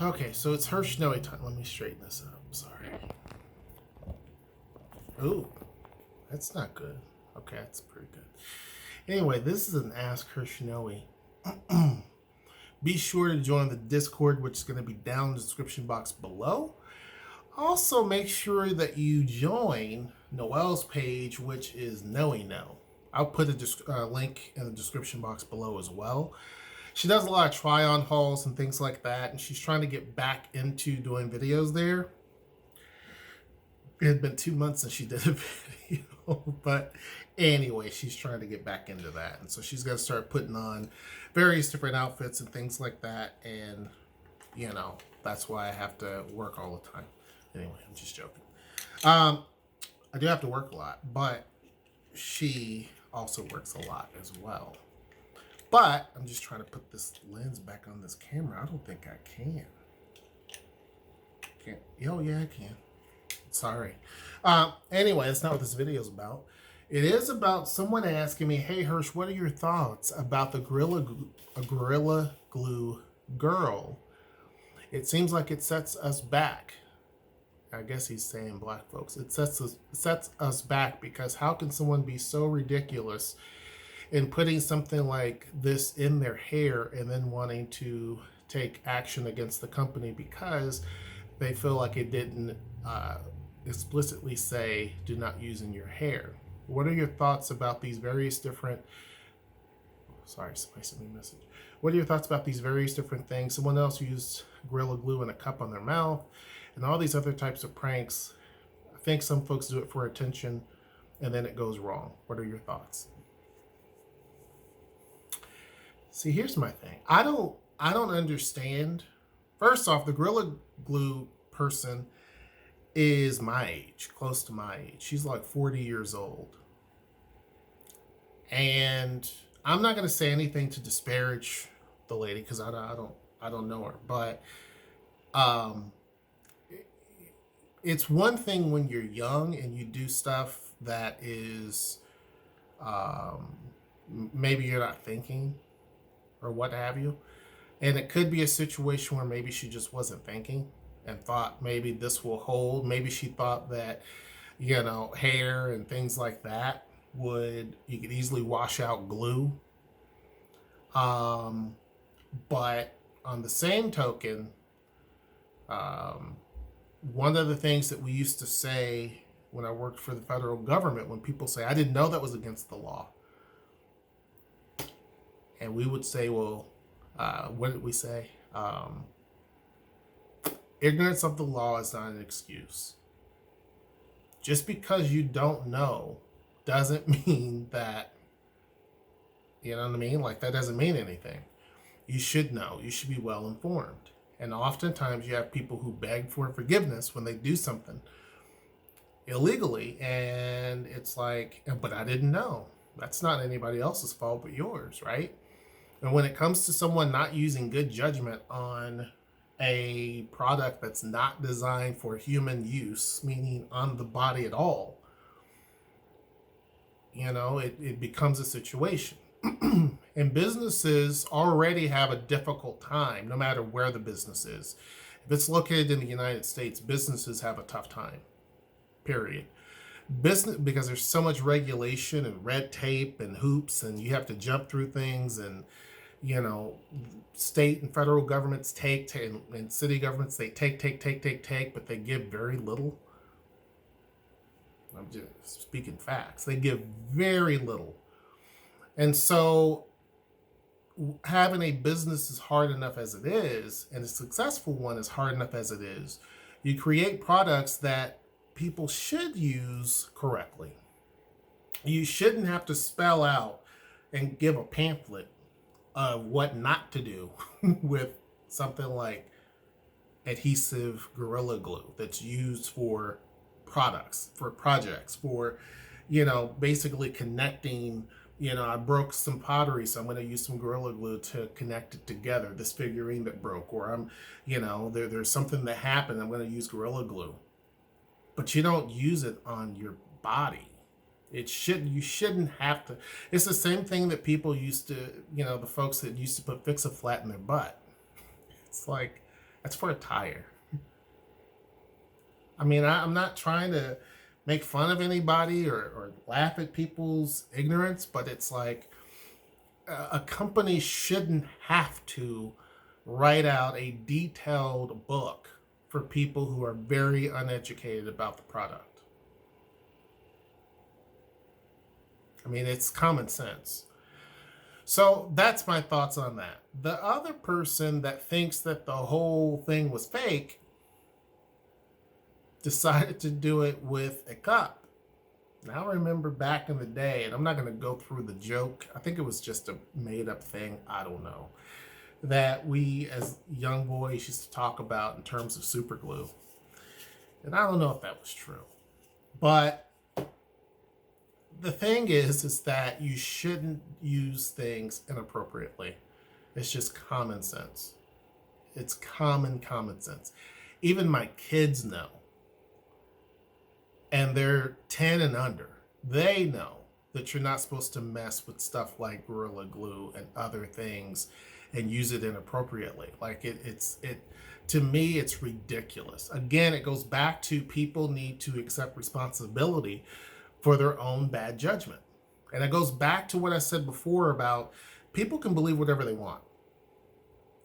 Okay, so it's HershNoeie time. Let me straighten this up. Sorry. Ooh, that's not good. Okay, that's pretty good. Anyway, this is an Ask HershNoeie. Be sure to join the Discord, which is going to be down in the description box below. Also, make sure that you join Noelle's page, which is Noe. I'll put a link in the description box below as well. She does a lot of try-on hauls and things like that, and she's trying to get back into doing videos there. It had been 2 months since she did a video, but anyway, she's trying to get back into that. And so she's going to start putting on various different outfits and things like that. And, you know, that's why I have to work all the time. Anyway, I'm just joking. I do have to work a lot, but she also works a lot as well. But I'm just trying to put this lens back on this camera. I don't think I can. Can't. Oh, yeah, I can. Sorry. Anyway, that's not what this video is about. It is about someone asking me, hey, Hirsch, what are your thoughts about the Gorilla Glue girl? It seems like it sets us back. I guess he's saying black folks. It sets us back because how can someone be so ridiculous in putting something like this in their hair and then wanting to take action against the company because they feel like it didn't explicitly say do not use in your hair. What are your thoughts about these various different somebody sent me a message. What are your thoughts about these various different things? Someone else used Gorilla Glue in a cup on their mouth and all these other types of pranks. I think some folks do it for attention and then it goes wrong. What are your thoughts? See, here's my thing. I don't understand. First off, the Gorilla Glue person is my age, close to my age. She's like 40 years old. And I'm not going to say anything to disparage the lady because I don't know her, but it's one thing when you're young and you do stuff that is maybe you're not thinking or what have you. And it could be a situation where maybe she just wasn't thinking and thought maybe this will hold. Maybe she thought that, you know, hair and things like that you could easily wash out glue. But on the same token, one of the things that we used to say when I worked for the federal government, when people say, I didn't know that was against the law. And we would say, well, what did we say? Ignorance of the law is not an excuse. Just because you don't know doesn't mean that, you know what I mean? Like, that doesn't mean anything. You should know. You should be well informed. And oftentimes you have people who beg for forgiveness when they do something illegally. And it's like, but I didn't know. That's not anybody else's fault but yours, right? And when it comes to someone not using good judgment on a product that's not designed for human use, meaning on the body at all, you know, it becomes a situation. And businesses already have a difficult time, no matter where the business is. If it's located in the United States, businesses have a tough time, period. Business, because there's so much regulation and red tape and hoops, and you have to jump through things, and you know, state and federal governments take and city governments, they take, but they give very little. I'm just speaking facts. They give very little. And so having a business is hard enough as it is, and a successful one is hard enough as it is. You create products that people should use correctly. You shouldn't have to spell out and give a pamphlet of what not to do with something like adhesive Gorilla Glue that's used for products, for projects, for, you know, basically connecting. You know, I broke some pottery, so I'm going to use some Gorilla Glue to connect it together, this figurine that broke, or I'm, you know, there's something that happened, I'm going to use Gorilla Glue. But you don't use it on your body. You shouldn't have to. It's the same thing that people used to, you know, the folks that used to put Fix-A-Flat in their butt. It's like, That's for a tire. I mean, I'm not trying to make fun of anybody or laugh at people's ignorance, but it's like a company shouldn't have to write out a detailed book for people who are very uneducated about the product. I mean, it's common sense. So that's my thoughts on that. The other person that thinks that the whole thing was fake decided to do it with a cup. Now, I remember back in the day, and I'm not going to go through the joke. I think it was just a made-up thing. I don't know. That we, as young boys, used to talk about in terms of super glue. And I don't know if that was true. But the thing is that you shouldn't use things inappropriately. It's just common sense. It's common sense. Even my kids know. And they're 10 and under. They know that you're not supposed to mess with stuff like Gorilla Glue and other things and use it inappropriately. Like it's to me, it's ridiculous. Again, it goes back to people need to accept responsibility for their own bad judgment. And it goes back to what I said before about people can believe whatever they want,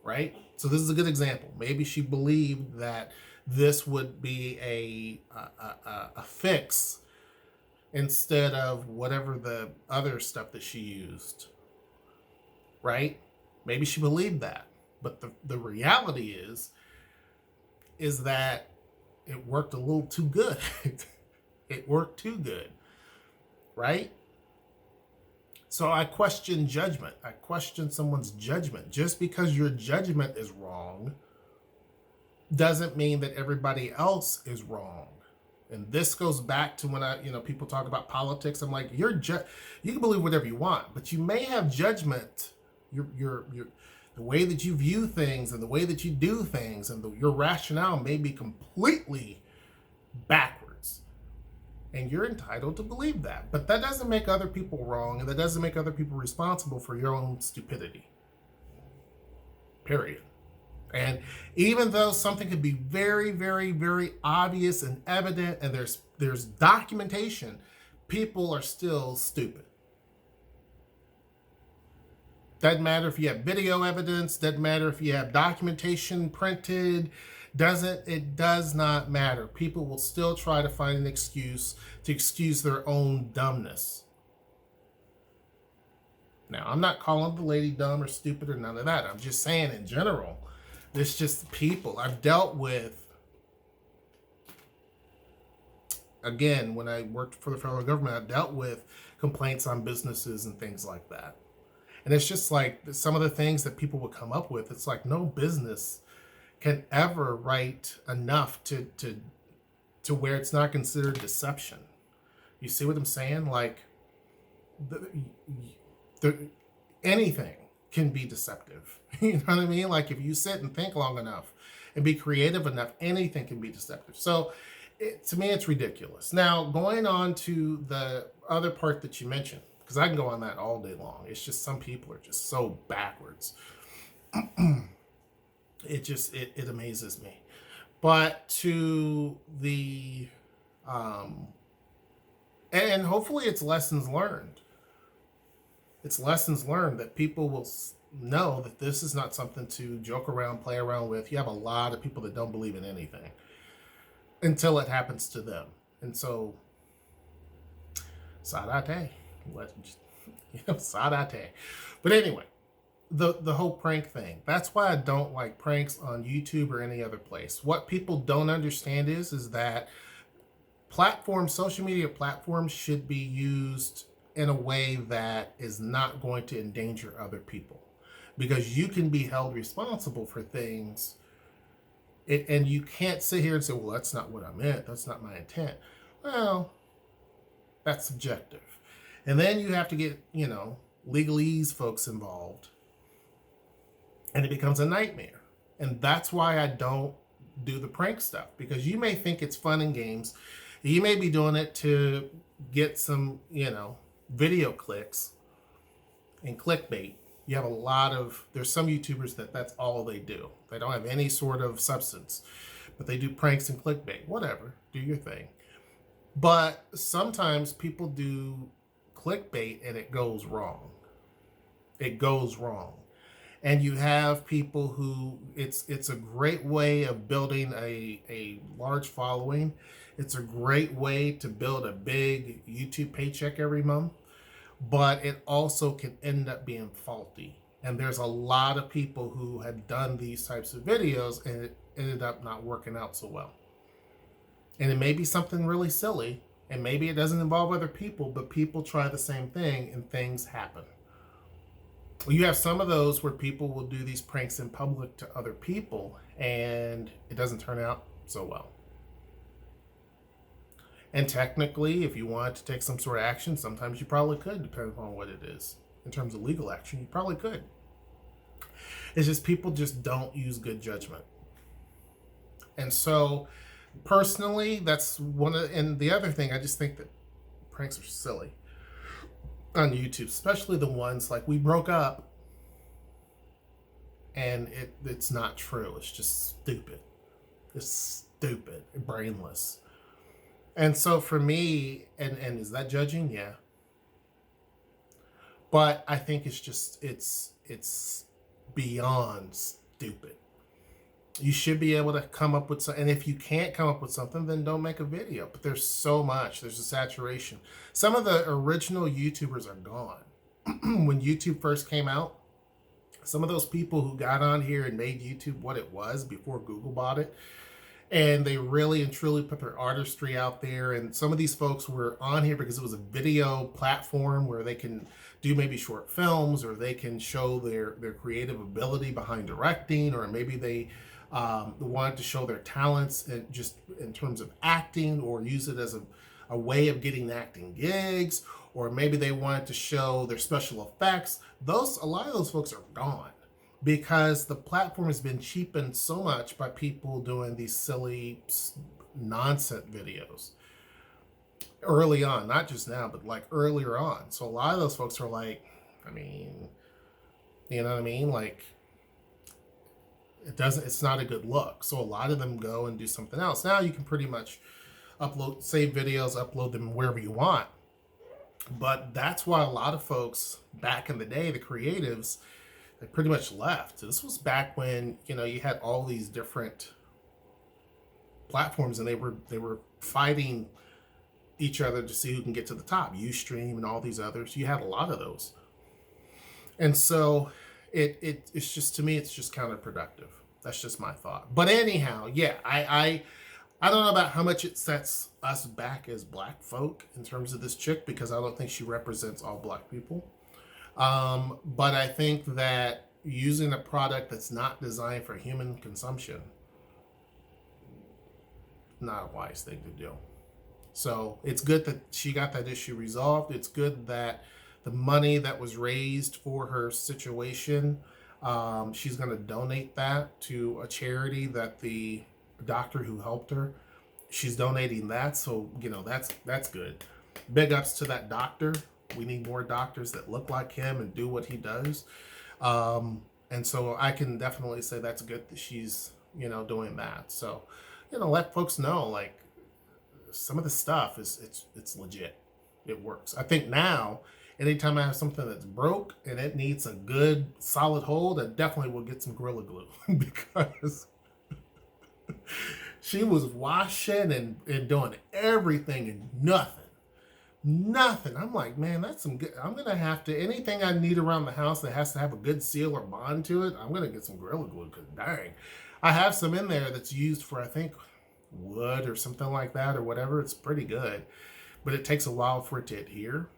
right? So this is a good example. Maybe she believed that this would be a fix instead of whatever the other stuff that she used, right? Maybe she believed that. But the reality is that it worked a little too good. It worked too good, right? So I question judgment. I question someone's judgment. Just because your judgment is wrong doesn't mean that everybody else is wrong. And this goes back to when people talk about politics. I'm like, you can believe whatever you want, but you may have judgment. Your the way that you view things and the way that you do things and your rationale may be completely backwards. And you're entitled to believe that. But that doesn't make other people wrong, and that doesn't make other people responsible for your own stupidity. Period. And even though something could be very, very, very obvious and evident, and there's documentation, people are still stupid. Doesn't matter if you have video evidence, doesn't matter if you have documentation printed, it does not matter. People will still try to find an excuse to excuse their own dumbness. Now, I'm not calling the lady dumb or stupid or none of that. I'm just saying in general, it's just people. I've dealt with, again, when I worked for the federal government, I dealt with complaints on businesses and things like that. And it's just like some of the things that people would come up with, it's like no business can ever write enough to where it's not considered deception. You see what I'm saying? Like, anything can be deceptive. You know what I mean? Like, if you sit and think long enough and be creative enough, anything can be deceptive. So to me, it's ridiculous. Now, going on to the other part that you mentioned, because I can go on that all day long. It's just some people are just so backwards. It amazes me. But to the and hopefully it's lessons learned. It's lessons learned that people will know that this is not something to joke around, play around with. You have a lot of people that don't believe in anything until it happens to them. And so, sadate. Sadate. But anyway, the whole prank thing. That's why I don't like pranks on YouTube or any other place. What people don't understand is that social media platforms should be used in a way that is not going to endanger other people. Because you can be held responsible for things, and you can't sit here and say, well, that's not what I meant. That's not my intent. Well, that's subjective. And then you have to get, legalese folks involved. And it becomes a nightmare. And that's why I don't do the prank stuff. Because you may think it's fun and games. You may be doing it to get some, video clicks and clickbait. You have there's some YouTubers that's all they do. They don't have any sort of substance, but they do pranks and clickbait. Whatever, do your thing. But sometimes people do clickbait and it goes wrong. It goes wrong. And you have people who, it's a great way of building a large following. It's a great way to build a big YouTube paycheck every month, but it also can end up being faulty. And there's a lot of people who have done these types of videos and it ended up not working out so well. And it may be something really silly, and maybe it doesn't involve other people, but people try the same thing and things happen. You have some of those where people will do these pranks in public to other people and it doesn't turn out so well. And technically, if you wanted to take some sort of action, sometimes you probably could, depending on what it is. In terms of legal action, you probably could. It's just people just don't use good judgment. And so, personally, that's and the other thing, I just think that pranks are silly on YouTube, especially the ones like we broke up and it's not true. It's just stupid. It's stupid, brainless. And so for me, and is that judging? Yeah. But I think it's beyond stupid. You should be able to come up with something. And if you can't come up with something, then don't make a video. But there's so much. There's a saturation. Some of the original YouTubers are gone. When YouTube first came out, some of those people who got on here and made YouTube what it was before Google bought it, and they really and truly put their artistry out there. And some of these folks were on here because it was a video platform where they can do maybe short films, or they can show their creative ability behind directing, or maybe they wanted to show their talents just in terms of acting, or use it as a way of getting acting gigs, or maybe they wanted to show their special effects. A lot of those folks are gone because the platform has been cheapened so much by people doing these silly nonsense videos early on, not just now, but like earlier on. So a lot of those folks are like, I mean, you know what I mean? Like, it's not a good look. So a lot of them go and do something else. Now you can pretty much save videos, upload them wherever you want. But that's why a lot of folks back in the day, the creatives, they pretty much left. This was back when, you had all these different platforms and they were fighting each other to see who can get to the top. Ustream and all these others. You had a lot of those. And so it's just, to me, it's just counterproductive. That's just my thought. But anyhow, yeah, I don't know about how much it sets us back as black folk in terms of this chick, because I don't think she represents all black people. But I think that using a product that's not designed for human consumption, not a wise thing to do. So it's good that she got that issue resolved. It's good that the money that was raised for her situation, she's going to donate that to a charity that the doctor who helped her, she's donating that. So, that's good. Big ups to that doctor. We need more doctors that look like him and do what he does. And so I can definitely say that's good that she's, doing that. So, let folks know, like, some of the stuff it's legit. It works. I think now, anytime I have something that's broke and it needs a good solid hold, I definitely will get some Gorilla Glue because she was washing and doing everything and nothing. I'm like, man, that's some good. I'm going to have to, anything I need around the house that has to have a good seal or bond to it, I'm going to get some Gorilla Glue because dang, I have some in there that's used for, I think, wood or something like that or whatever. It's pretty good, but it takes a while for it to adhere.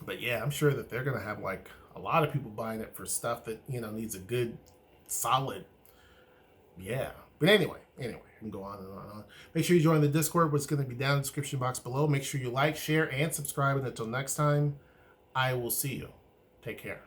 But yeah, I'm sure that they're going to have like a lot of people buying it for stuff that, needs a good solid. Yeah. But anyway, I can go on and on and on. Make sure you join the Discord, what's going to be down in the description box below. Make sure you like, share, and subscribe. And until next time, I will see you. Take care.